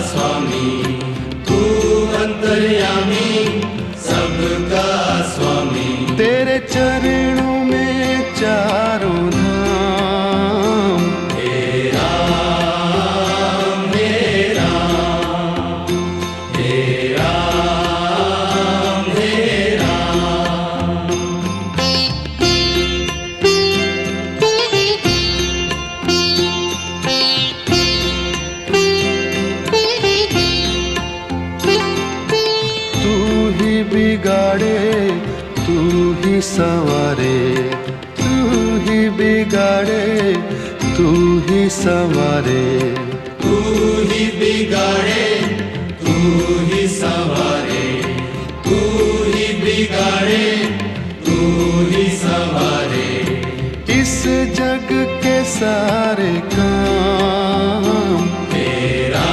स्वामी, तू अंतर्यामी सबका स्वामी। तेरे चरणों में चारों धाम, हे राम हे राम, हे राम हे राम। तू ही बिगाड़े तू ही संवारे, तू ही बिगाड़े तू ही संवारे। तू ही बिगाड़े तू ही संवारे, तू ही बिगाड़े तू ही संवारे। इस जग के सारे काम तेरा